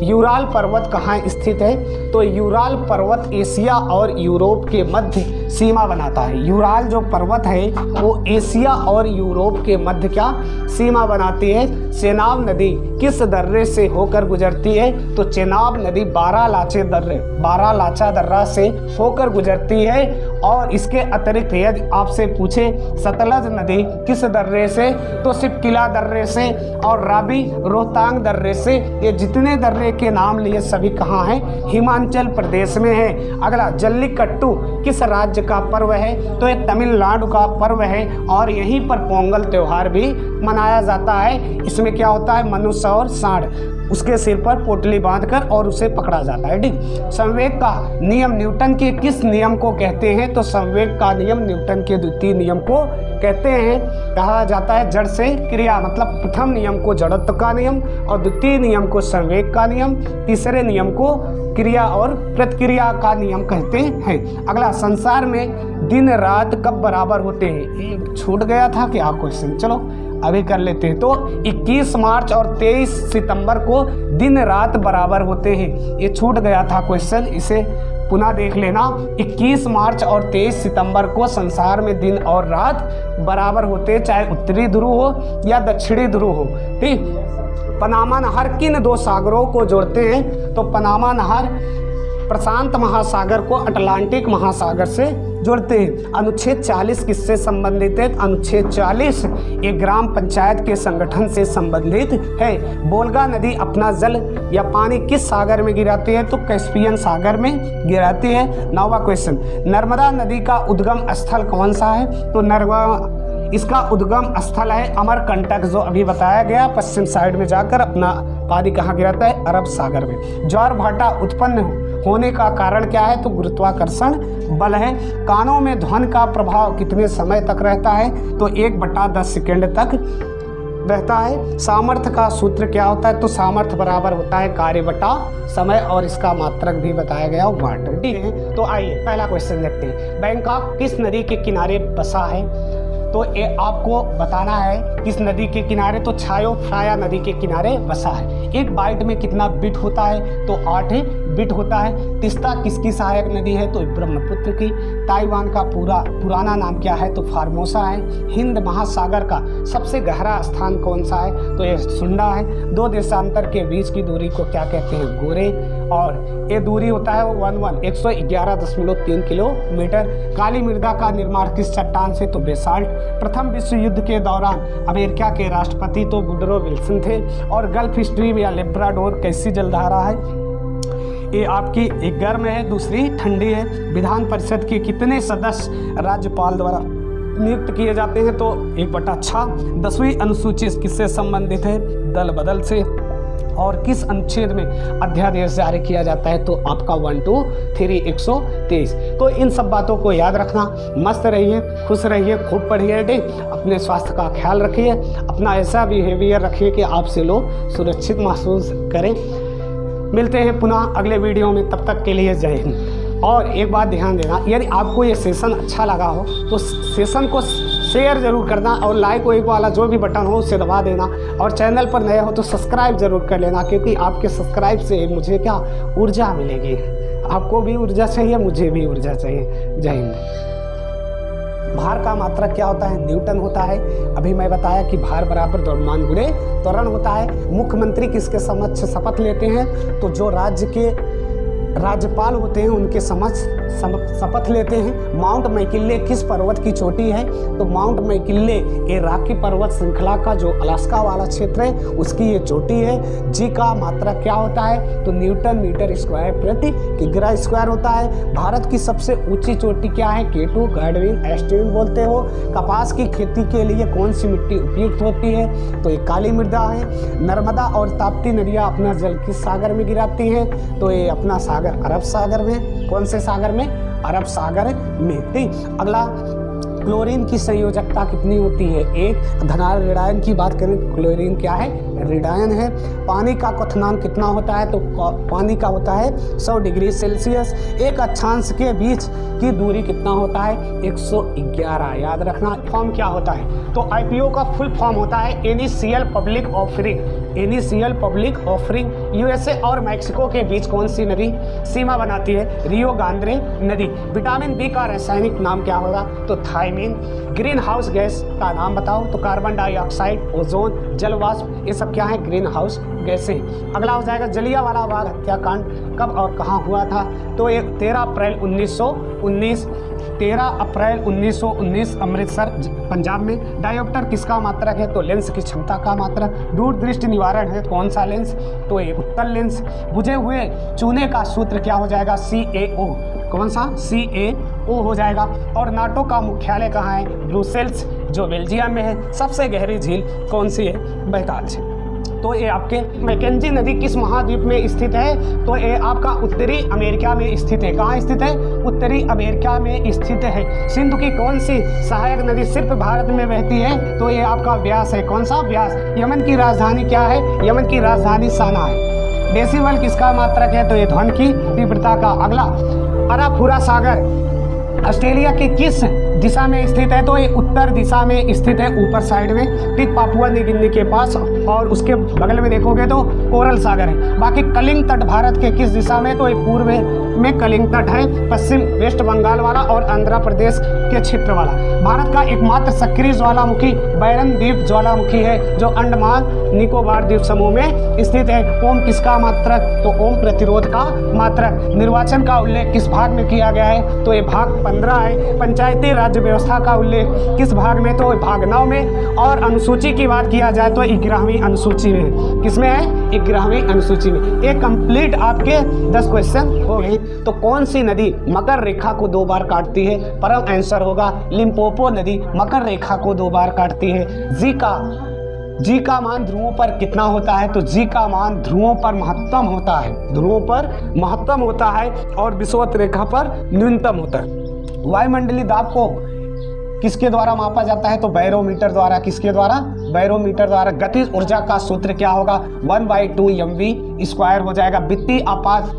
यूराल पर्वत कहाँ स्थित है? तो यूराल पर्वत एशिया और यूरोप के मध्य सीमा बनाता है। यूराल जो पर्वत है वो एशिया और यूरोप के मध्य क्या सीमा बनाती है? चेनाब नदी किस दर्रे से होकर गुजरती है? तो चेनाब नदी बारालाचा दर्रा से होकर गुजरती है। और इसके अतिरिक्त यदि आपसे पूछे सतलज नदी किस दर्रे से? तो सिपकिला दर्रे से और रावी रोहतांग दर्रे से। ये जितने दर्रे के नाम लिए सभी कहाँ हैं? हिमाचल प्रदेश में है। अगला, जल्लीकट्टू किस राज्य का पर्व है? तो ये तमिलनाडु का पर्व है और यहीं पर पोंगल त्योहार भी मनाया जाता है। इसमें क्या होता है? मनुष्य और सांड, उसके सिर पर पोटली बांधकर और उसे पकड़ा जाता है। ठीक। संवेग का नियम न्यूटन के किस नियम को कहते हैं? तो संवेग का नियम न्यूटन के द्वितीय नियम को कहते हैं। कहा जाता है जड़ से क्रिया, मतलब प्रथम नियम को जड़त्व का नियम और द्वितीय नियम को संवेग का नियम, तीसरे नियम को क्रिया और प्रतिक्रिया का नियम कहते हैं। अगला, संसार में दिन रात कब बराबर होते हैं? ये छूट गया था क्या क्वेश्चन? चलो अभी कर लेते हैं। तो 21 मार्च और 23 सितंबर को दिन रात बराबर होते हैं। ये छूट गया था क्वेश्चन, इसे पुनः देख लेना। 21 मार्च और 23 सितंबर को संसार में दिन और रात बराबर होते हैं, चाहे उत्तरी ध्रुव हो या दक्षिणी ध्रुव हो। ठीक। पनामा नहर किन 2 सागरों को जोड़ते हैं? तो पनामा नहर प्रशांत महासागर को अटलांटिक महासागर से जोड़ते हैं। अनुच्छेद 40 किससे संबंधित है? अनुच्छेद 40 एक ग्राम पंचायत के संगठन से संबंधित है। बोल्गा नदी अपना जल या पानी किस सागर में गिराती है? तो कैस्पियन सागर में गिराती है। 9वां क्वेश्चन, नर्मदा नदी का उद्गम स्थल कौन सा है? तो इसका उद्गम स्थल है अमरकंटक, जो अभी बताया गया। पश्चिम साइड में जाकर अपना पानी कहाँ गिराता है? अरब सागर में। ज्वार भाटा उत्पन्न होने का कारण क्या है? तो गुरुत्वाकर्षण बल है। कानों में ध्वनि का प्रभाव कितने समय तक रहता है? तो 1/10 सेकेंड तक रहता है। सामर्थ्य का सूत्र क्या होता है? तो सामर्थ्य बराबर होता है कार्य बटा समय, और इसका मात्रक भी बताया गया वाट। ठीक है, तो आइए पहला क्वेश्चन देखते हैं। बैंकॉक किस नदी के किनारे बसा है? तो ये आपको बताना है किस नदी के किनारे? तो छायो फ्राया नदी के किनारे बसा है। एक बाइट में कितना बिट होता है? तो 8 बिट होता है। तिस्ता किसकी सहायक नदी है? तो ब्रह्मपुत्र की। ताइवान का पुराना नाम क्या है? तो फार्मोसा है। हिंद महासागर का सबसे गहरा स्थान कौन सा है? तो ये सुंडा है। 2 देशांतर के बीच की दूरी को क्या कहते हैं? गोरे। और ये दूरी होता है 111.3 किलोमीटर। काली मृदा का निर्माण किस चट्टान से? तो बेसाल्ट। प्रथम विश्व युद्ध के दौरान अमेरिका के राष्ट्रपति तो वुडरो विल्सन थे। और गल्फ स्ट्रीम या लेब्राडोर कैसी जलधारा है? ये आपकी एक गर्म है, दूसरी ठंडी है। विधान परिषद के कितने सदस्य राज्यपाल द्वारा नियुक्त किए जाते हैं? तो 1/6। 10वीं अनुसूची किससे संबंधित है? दल बदल से। और किस अनुच्छेद में अध्यादेश जारी किया जाता है? तो आपका 1, 2, 3, 123। तो इन सब बातों को याद रखना। मस्त रहिए, खुश रहिए, खूब पढ़िए। अपने स्वास्थ्य का ख्याल रखिए, अपना ऐसा बिहेवियर रखिए कि आपसे लोग सुरक्षित महसूस करें। मिलते हैं पुनः अगले वीडियो में, तब तक के लिए जय हिंद। और एक बात ध्यान देना, यदि आपको ये सेशन अच्छा लगा हो तो सेशन को शेयर जरूर करना और लाइक वाला जो भी बटन हो उसे दबा देना। और चैनल पर नए हो तो सब्सक्राइब जरूर कर लेना, क्योंकि आपके सब्सक्राइब से मुझे क्या ऊर्जा मिलेगी। आपको भी ऊर्जा चाहिए, मुझे भी ऊर्जा चाहिए। जय हिंद। भार का मात्रक क्या होता है? न्यूटन होता है। अभी मैं बताया कि भार बराबर द्रव्यमान गुणे त्वरण होता है। मुख्यमंत्री किसके समक्ष शपथ लेते हैं? तो जो राज्य के राज्यपाल होते हैं उनके समक्ष शपथ लेते हैं। माउंट मैकिनले किस पर्वत की चोटी है? तो माउंट मैकिनले ये रॉकी पर्वत श्रृंखला का जो अलास्का वाला क्षेत्र है उसकी ये चोटी है। जी का मात्रा क्या होता है? तो न्यूटन मीटर स्क्वायर प्रति किग्रा स्क्वायर होता है। भारत की सबसे ऊंची चोटी क्या है? K2 गार्डविन एस्टिन बोलते हो। कपास की खेती के लिए कौन सी मिट्टी उपयुक्त होती है? तो ये काली मृदा है। नर्मदा और ताप्ती नदियाँ अपना जल किस सागर में गिराती हैं? तो ये अपना सागर अरब सागर में। कौन से सागर में? अरब सागर में। ठीक, अगला, क्लोरीन की संयोजकता कितनी होती है? 1। धनार ऋणायन की बात करें तो क्लोरीन क्या है? ऋणायन है। पानी का क्वथनांक कितना होता है? तो पानी का होता है 100 डिग्री सेल्सियस। एक अक्षांश के बीच की दूरी कितना होता है? 111। याद रखना। फॉर्म क्या होता है? तो IPO का फुल फॉर्म होता है initial public offering. Initial public offering. USA और मैक्सिको के बीच कौन सी नदी सीमा बनाती है? रियो ग्रांडे नदी। विटामिन बी का रासायनिक नाम क्या होगा? तो थायमिन। ग्रीन हाउस गैस का नाम बताओ? तो कार्बन डाइऑक्साइड, ओजोन, जलवाष्प, ये सब क्या है? ग्रीन हाउस गैसें। अगला हो जाएगा जलियांवाला बाग हत्याकांड कब और कहाँ हुआ था? तो ये 13 अप्रैल 1919 अमृतसर पंजाब में। डायोप्टर किसका मात्रक है? तो लेंस की क्षमता का मात्रक। दूरदृष्टि निवारण है कौन सा लेंस? तो ये उत्तल लेंस। बुझे हुए चूने का सूत्र क्या हो जाएगा? CaO। कौन सा? CaO हो जाएगा। और नाटो का मुख्यालय कहाँ है? ब्रुसेल्स, जो बेल्जियम में है। सबसे गहरी झील कौन सी है? बैताल झील। तो ये आपके मैकेंजी नदी किस महाद्वीप में स्थित है? तो ये आपका उत्तरी अमेरिका में स्थित है। कहाँ स्थित है? उत्तरी अमेरिका में स्थित है। सिंधु की कौन सी सहायक नदी सिर्फ भारत में बहती है? तो ये आपका व्यास है। कौन सा? व्यास। यमन की राजधानी क्या है? यमन की राजधानी साना है। डेसिबल किसका मात्रक है? तो ये ध्वनि की तीव्रता का। अगला, अराफुरा सागर ऑस्ट्रेलिया के किस दिशा में स्थित है? तो ये उत्तर दिशा में स्थित है, ऊपर साइड में। ठीक, पापुआ न्यू गिनी के पास। और उसके बगल में देखोगे तो कोरल सागर है। बाकी कलिंग तट भारत के किस दिशा में? तो ये पूर्व में कलिंग तट है। पश्चिम वेस्ट बंगाल वाला और आंध्र प्रदेश के क्षेत्र वाला। भारत का एकमात्र सक्रिय ज्वालामुखी बैरन द्वीप ज्वालामुखी है जो अंडमान निकोबार द्वीप समूह में स्थित है। ओम किसका मात्रक? तो ओम प्रतिरोध का मात्रक। निर्वाचन का उल्लेख किस भाग में किया गया है? तो ये भाग 15 है। पंचायती राज्य व्यवस्था का उल्लेख किस भाग में? तो भाग 9 में। और अनुसूची की बात किया जाए तो 11वीं अनुसूची में। किसमें है? 11वीं अनुसूची में। एक कंप्लीट आपके 10 क्वेश्चन हो गए। तो कौन सी नदी मकर रेखा को 2 बार काटती है? परम आंसर होगा लिम्पोपो नदी मकर रेखा को 2 बार काटती है। जी का मान ध्रुवों पर कितना होता है? तो जी का मान ध्रुवों पर महत्तम होता है। ध्रुवों पर महत्तम होता है और विषुवत रेखा पर न्यूनतम होता है। वायुमंडलीय दाब को किसके द्वारा मापा जाता है? तो बैरोमीटर द्वारा। किसके द्वारा? बैरोमीटर द्वारा। गतिज ऊर्जा का सूत्र क्या होगा? 1/2 mv² हो जाएगा। वित्तीय आपात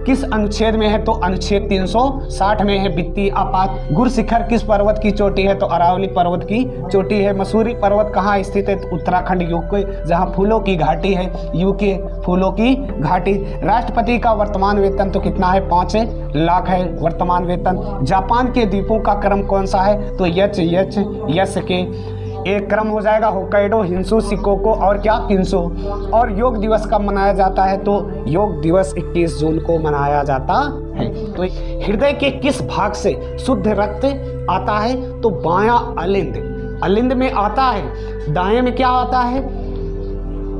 किस अनुच्छेद में है? तो अनुच्छेद 360 में है वित्तीय आपात। गुरु शिखर किस पर्वत की चोटी है? तो अरावली पर्वत की चोटी है। मसूरी पर्वत कहाँ स्थित है? तो उत्तराखंड यूके, जहाँ फूलों की घाटी है। यूके फूलों की घाटी। राष्ट्रपति का वर्तमान वेतन तो कितना है? 5 लाख है वर्तमान वेतन। जापान के द्वीपों का क्रम कौन सा है? तो यस के एक क्रम हो जाएगा। होक्काइडो, हिंसू, शिकोको और क्या? किन्सो। और योग दिवस कब मनाया जाता है? तो योग दिवस 21 जून को मनाया जाता है। तो हृदय के किस भाग से शुद्ध रक्त आता है? तो बायां अलिंद। अलिंद में आता है। दाएं में क्या आता है?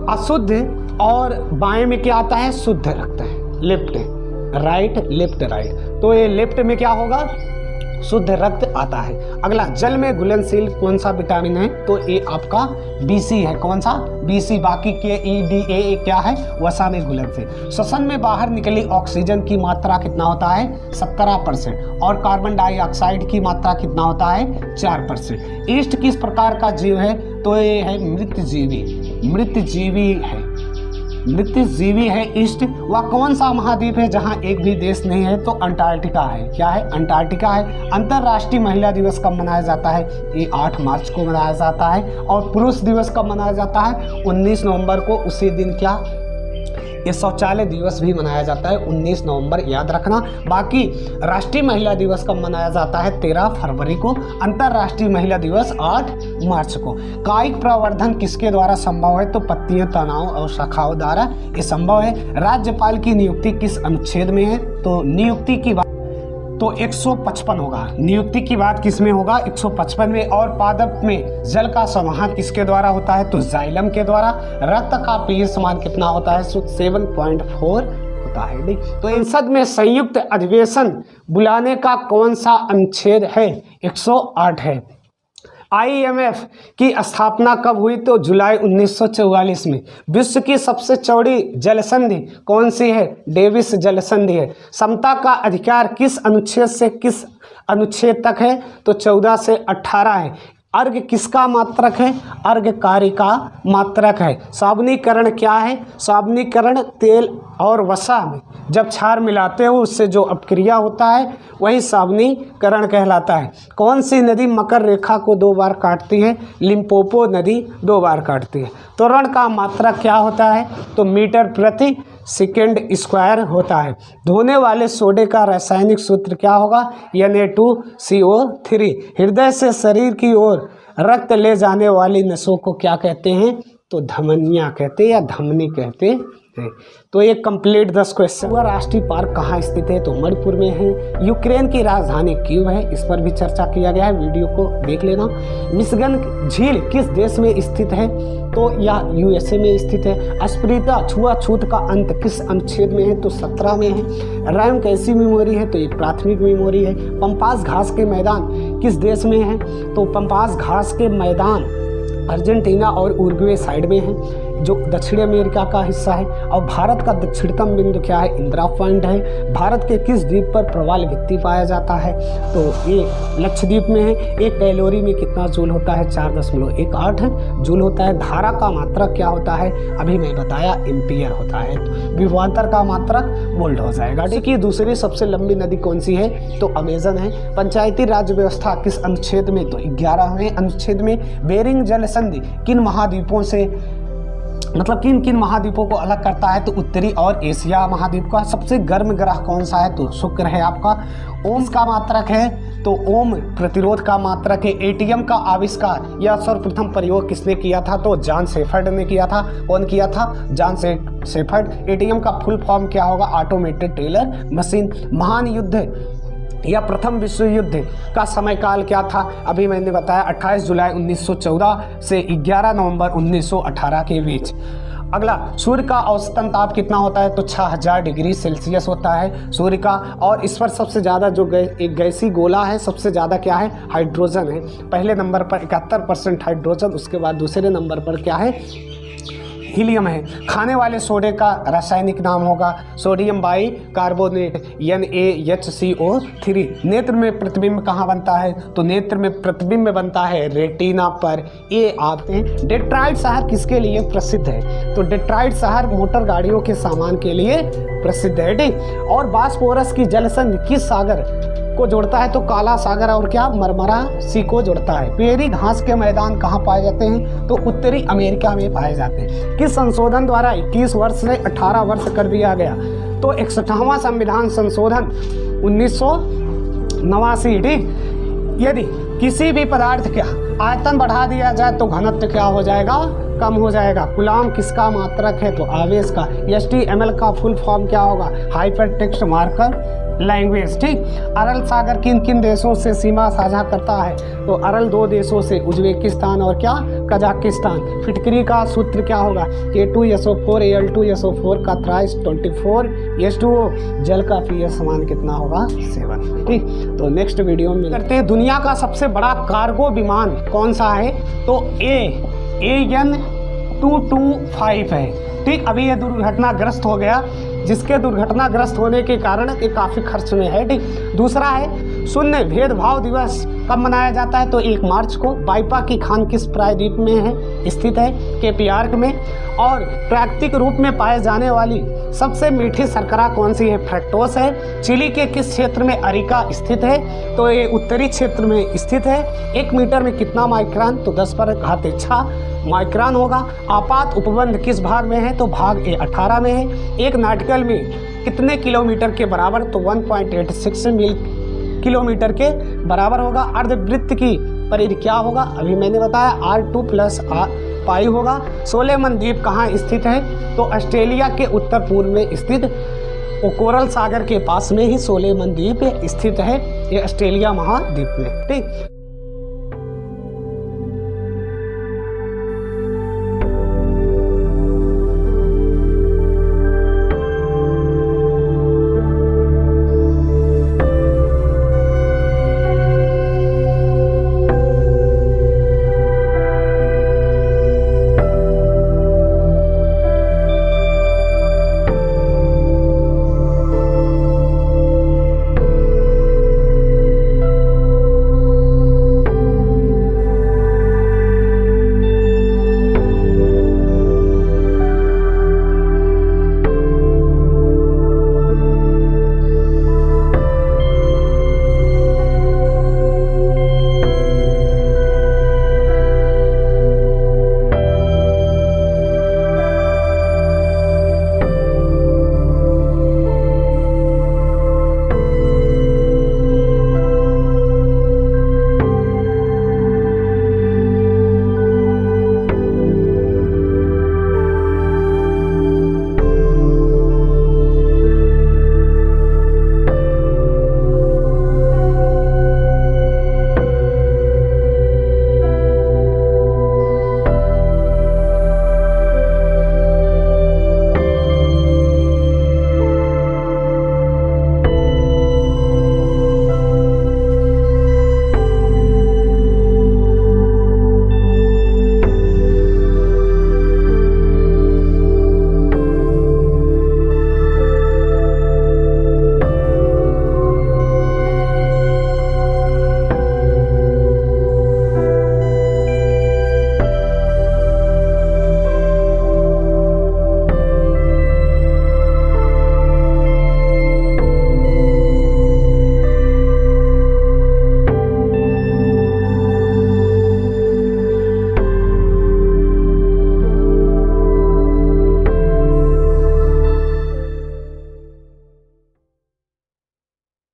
अशुद्ध। और बाएं में क्या आता है? शुद्ध रक्त है। Left right, left right. तो ये लेफ्ट में क्या होगा? शुद्ध रक्त आता है। अगला, जल में घुलनशील कौन सा विटामिन है? तो ये आपका BC है। कौन सा? BC। बाकी KE, DA क्या है? वसा में घुलनशील। श्वसन में बाहर निकली ऑक्सीजन की मात्रा कितना होता है? 17%। और कार्बन डाइऑक्साइड की मात्रा कितना होता है? 4%। ईस्ट किस प्रकार का जीव है? तो ये है मृतजीवी। मृतजीवी है। मृतजीवी है ईस्ट। वह कौन सा महाद्वीप है जहां एक भी देश नहीं है? तो अंटार्कटिका है। क्या है? अंटार्कटिका है। अंतर्राष्ट्रीय महिला दिवस कब मनाया जाता है? ये 8 मार्च को मनाया जाता है। और पुरुष दिवस कब मनाया जाता है? 19 नवंबर को। उसी दिन क्या ये शौचालय दिवस भी मनाया जाता है 19 नवंबर, याद रखना। बाकी राष्ट्रीय महिला दिवस कब मनाया जाता है? 13 फरवरी को। अंतर्राष्ट्रीय महिला दिवस 8 मार्च को। कायिक प्रवर्धन किसके द्वारा संभव है? तो पत्तियों, तनाव और शाखाओं द्वारा ये संभव है। राज्यपाल की नियुक्ति किस अनुच्छेद में है? तो नियुक्ति की बात तो 155 होगा। नियुक्ति की बात किस में होगा? 155 में। और पादप में जल का समाहन किसके द्वारा होता है? तो जाइलम के द्वारा। रक्त का पीएच मान कितना होता है? 7.4 होता है। तो संसद में संयुक्त अधिवेशन बुलाने का कौन सा अनुच्छेद है? 108 है। IMF की स्थापना कब हुई? तो जुलाई 1944 में। विश्व की सबसे चौड़ी जलसंधि कौन सी है? डेविस जलसंधि है। समता का अधिकार किस अनुच्छेद से किस अनुच्छेद तक है? तो 14 से 18 है। अर्घ किसका मात्रक है? अर्घकारी का मात्रक है। साबुनीकरण क्या है? साबुनीकरण तेल और वसा में जब क्षार मिलाते हो उससे जो अपक्रिया होता है वही साबुनीकरण कहलाता है। कौन सी नदी मकर रेखा को 2 बार काटती है? लिम्पोपो नदी 2 बार काटती है। त्वरण का मात्रक क्या होता है? तो मीटर प्रति सेकेंड स्क्वायर होता है। धोने वाले सोडे का रासायनिक सूत्र क्या होगा? Na2CO3। हृदय से शरीर की ओर रक्त ले जाने वाली नसों को क्या कहते हैं? तो धमनियाँ कहते हैं या धमनी कहते हैं। तो ये कंप्लीट 10 क्वेश्चन। वह राष्ट्रीय पार्क कहाँ स्थित है? तो मणिपुर में है। यूक्रेन की राजधानी कीव है, इस पर भी चर्चा किया गया है, वीडियो को देख लेना। मिशिगन झील किस देश में स्थित है? तो यह USA में स्थित है। अस्पृश्यता छुआछूत का अंत किस अनुच्छेद में है? तो 17 में है। रैम कैसी मेमोरी है? तो ये प्राथमिक मेमोरी है। पंपास घास के मैदान किस देश में है? तो पंपास घास के मैदान अर्जेंटीना और उरुग्वे साइड में है, जो दक्षिण अमेरिका का हिस्सा है। और भारत का दक्षिणतम बिंदु क्या है? इंदिरा पॉइंट है। भारत के किस द्वीप पर प्रवाल भित्ति पाया जाता है? तो ये लक्षद्वीप में है। एक कैलोरी में कितना जूल होता है? 4.18 जूल होता है। धारा का मात्रक क्या होता है? अभी मैं बताया एम्पियर होता है। विभवांतर का मात्रक वोल्ट हो जाएगा। देखिए दूसरी सबसे लंबी नदी कौन सी है? तो अमेजन है। पंचायती राज व्यवस्था किस अनुच्छेद में? तो 11वें अनुच्छेद में। बेरिंग जल संधि किन महाद्वीपों से मतलब किन किन महाद्वीपों को अलग करता है? तो उत्तरी और एशिया महाद्वीप का। सबसे गर्म ग्रह कौन सा है? तो शुक्र है आपका। ओम का मात्रक है? तो ओम प्रतिरोध का मात्रक है। ATM का आविष्कार या सर्वप्रथम प्रयोग किसने किया था? तो जॉन शेफर्ड ने किया था। कौन किया था? John shepherd. ATM का फुल फॉर्म क्या होगा? Automated teller machine. महान युद्ध या प्रथम विश्व युद्ध का समय काल क्या था? अभी मैंने बताया 28 जुलाई 1914 से 11 नवंबर 1918 के बीच। अगला, सूर्य का औसतन ताप कितना होता है? तो 6000 डिग्री सेल्सियस होता है सूर्य का। और इस पर सबसे ज़्यादा जो एक गैसीय गोला है, सबसे ज़्यादा क्या है? हाइड्रोजन है। पहले नंबर पर 71% हाइड्रोजन, उसके बाद दूसरे नंबर पर क्या है? हीलियम है। खाने वाले सोडे का रासायनिक नाम होगा सोडियम बाई कार्बोनेट NaHCO3। नेत्र में प्रतिबिंब कहाँ बनता है? तो नेत्र में प्रतिबिंब बनता है रेटिना पर। ये आते हैं। डेट्रॉइट शहर किसके लिए प्रसिद्ध है? तो डेट्रॉइट शहर मोटर गाड़ियों के सामान के लिए प्रसिद्ध है। ठीक। और बास्फोरस की जलसंधि किस सागर को जोड़ता है? तो काला सागर और क्या? मरमरा सी को जोड़ता है। पेरी घास के मैदान कहाँ पाए जाते हैं? तो उत्तरी अमेरिका में पाए जाते हैं। किस संशोधन द्वारा 21 वर्ष से 18 वर्ष कर दिया गया? तो 61वां संविधान संशोधन 1989। ठीक। यदि किसी भी पदार्थ का आयतन बढ़ा दिया जाए तो घनत्व क्या हो जाएगा? कम हो जाएगा। कूलाम किसका मात्रक है? तो आवेश का। HTML का फुल फॉर्म क्या होगा? Hyper text marker language. ठीक। अरल सागर किन किन देशों से सीमा साझा करता है? तो अरल 2 देशों से, उज्बेकिस्तान और क्या? कजाकिस्तान। फिटकरी का सूत्र क्या होगा? K2SO4 Al2SO4 का थ्राइस 24 H2O। जल का pH समान कितना होगा? 7। ठीक। तो नेक्स्ट वीडियो में करते हैं। दुनिया का सबसे बड़ा कार्गो विमान कौन सा है? तो AN225 है। ठीक। अभी ये दुर्घटनाग्रस्त हो गया, जिसके दुर्घटनाग्रस्त होने के कारण ये काफ़ी खर्च में है। ठीक। दूसरा है शून्य भेदभाव दिवस कब मनाया जाता है? तो 1 मार्च को। बाइपा की खान किस प्रायद्वीप में है स्थित है? केप यार्क में। और प्राकृतिक रूप में पाए जाने वाली सबसे मीठी शर्करा कौन सी है? फ्रक्टोस है। चिली के किस क्षेत्र में अरिका स्थित है? तो ये उत्तरी क्षेत्र में स्थित है। 1 मीटर में कितना माइक्रोन? तो 10⁻6 माइक्रोन होगा। आपात उपबंध किस भाग में है? तो भाग A18 में है। एक नाटिकल में कितने किलोमीटर के बराबर? तो 1.86 किलोमीटर के बराबर होगा। अर्धवृत्त की परिधि क्या होगा? अभी मैंने बताया R2 + पाई होगा। सोलोमन द्वीप कहाँ स्थित है? तो ऑस्ट्रेलिया के उत्तर पूर्व में स्थित कोरल सागर के पास में ही सोलोमन द्वीप स्थित है। ये ऑस्ट्रेलिया महाद्वीप में। ठीक।